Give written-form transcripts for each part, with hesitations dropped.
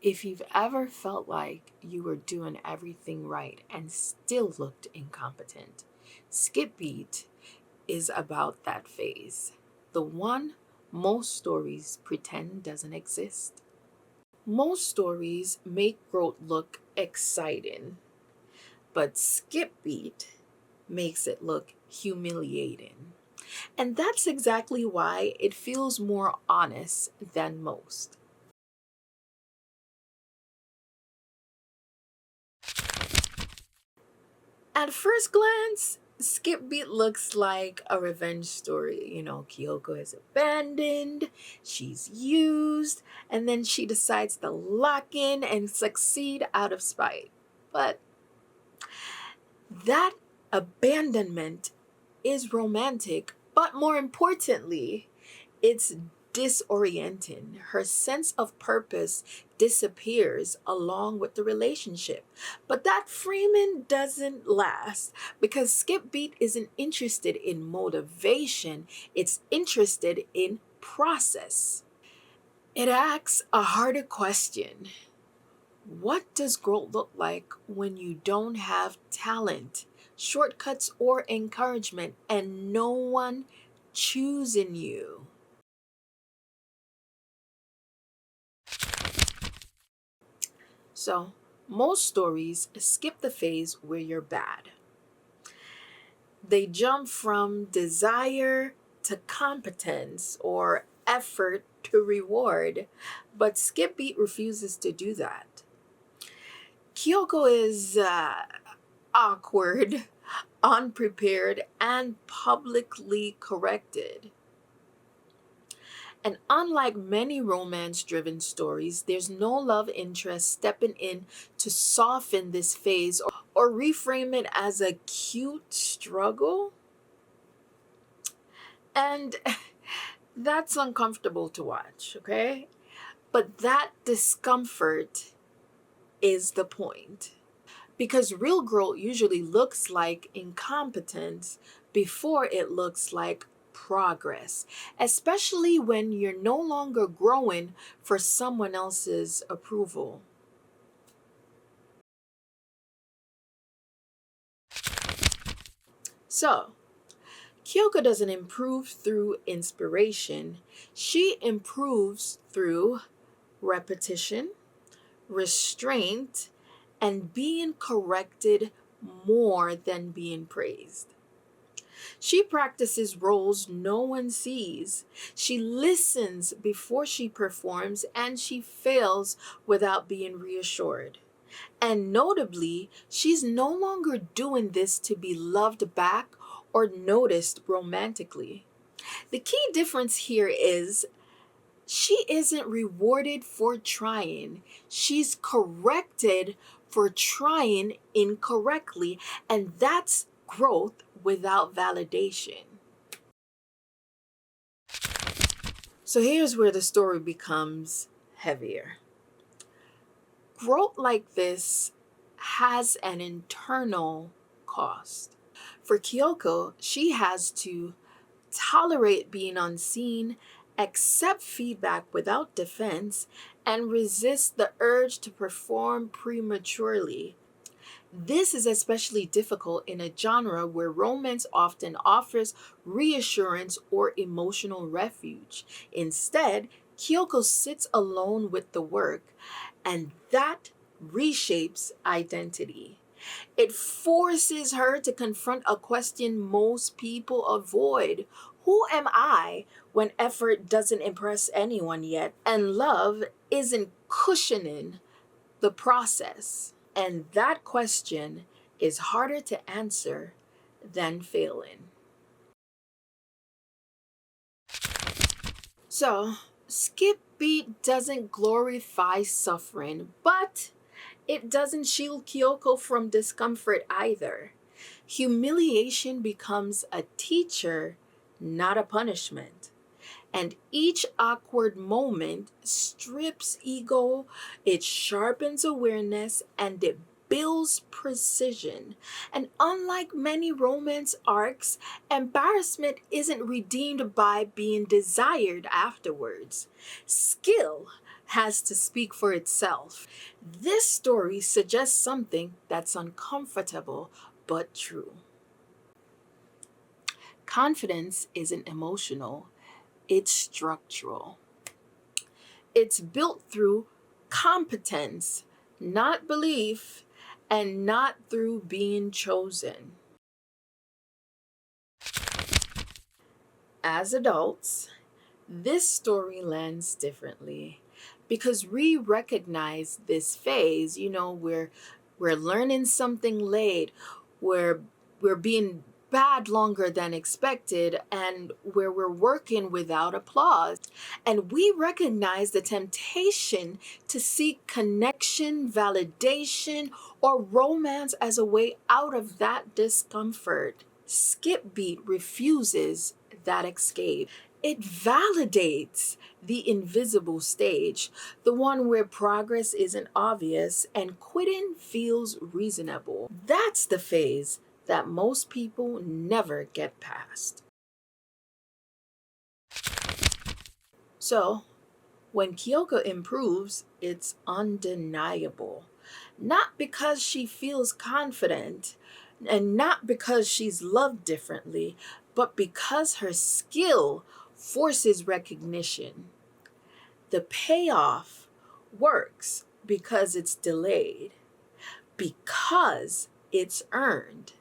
If you've ever felt like you were doing everything right and still looked incompetent, Skip Beat is about that phase. The one most stories pretend doesn't exist. Most stories make growth look exciting, but Skip Beat makes it look humiliating. And that's exactly why it feels more honest than most. At first glance, Skip Beat looks like a revenge story. Kyoko is abandoned, she's used, and then she decides to lock in and succeed out of spite. But that abandonment is romantic, but more importantly, it's disorienting. Her sense of purpose disappears along with the relationship. But that framing doesn't last because Skip Beat isn't interested in motivation, it's interested in process. It asks a harder question. What does growth look like when you don't have talent, shortcuts, or encouragement, and no one choosing you? So, most stories skip the phase where you're bad. They jump from desire to competence or effort to reward, but Skip Beat refuses to do that. Kyoko is awkward, unprepared, and publicly corrected. And unlike many romance driven stories, there's no love interest stepping in to soften this phase or reframe it as a cute struggle. And that's uncomfortable to watch, okay? But that discomfort is the point. Because real growth usually looks like incompetence before it looks like progress, especially when you're no longer growing for someone else's approval. So, Kyoko doesn't improve through inspiration, she improves through repetition, restraint, and being corrected more than being praised. She practices roles no one sees. She listens before she performs and she fails without being reassured. And notably, she's no longer doing this to be loved back or noticed romantically. The key difference here is she isn't rewarded for trying, she's corrected for trying incorrectly, and that's growth without validation. So here's where the story becomes heavier. Growth like this has an internal cost. For Kyoko, she has to tolerate being unseen, accept feedback without defense, and resist the urge to perform prematurely. This is especially difficult in a genre where romance often offers reassurance or emotional refuge. Instead, Kyoko sits alone with the work, and that reshapes identity. It forces her to confront a question most people avoid. Who am I when effort doesn't impress anyone yet and love isn't cushioning the process? And that question is harder to answer than failing. So, Skip Beat doesn't glorify suffering, but it doesn't shield Kyoko from discomfort either. Humiliation becomes a teacher, not a punishment. And each awkward moment strips ego, it sharpens awareness, and it builds precision. And unlike many romance arcs, embarrassment isn't redeemed by being desired afterwards. Skill has to speak for itself. This story suggests something that's uncomfortable but true. Confidence isn't emotional, it's structural. It's built through competence, not belief, and not through being chosen. As adults, this story lands differently because we recognize this phase. We're learning something late, we're we're being bad longer than expected, and where we're working without applause. And we recognize the temptation to seek connection, validation, or romance as a way out of that discomfort. Skip Beat refuses that escape. It validates the invisible stage, the one where progress isn't obvious and quitting feels reasonable. That's the phase that most people never get past. So, when Kyoko improves, it's undeniable. Not because she feels confident and not because she's loved differently, but because her skill forces recognition. The payoff works because it's delayed, because it's earned,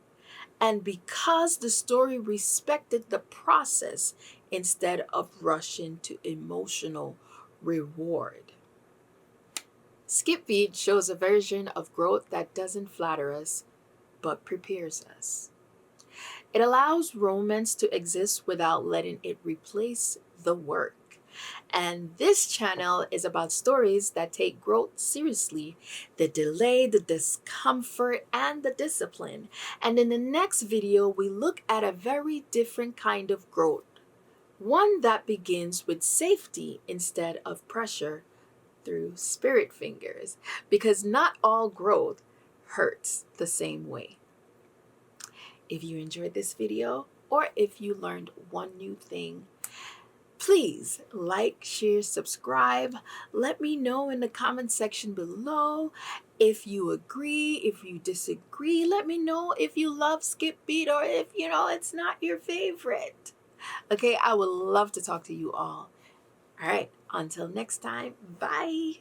and because the story respected the process instead of rushing to emotional reward. Skip Feed shows a version of growth that doesn't flatter us, but prepares us. It allows romance to exist without letting it replace the work. And this channel is about stories that take growth seriously, the delay, the discomfort, and the discipline. And in the next video, we look at a very different kind of growth, one that begins with safety instead of pressure through spirit fingers, because not all growth hurts the same way. If you enjoyed this video, or if you learned one new thing, please like, share, subscribe. Let me know in the comment section below if you agree, if you disagree. Let me know if you love Skip Beat or if it's not your favorite. Okay, I would love to talk to you all. All right, until next time, bye.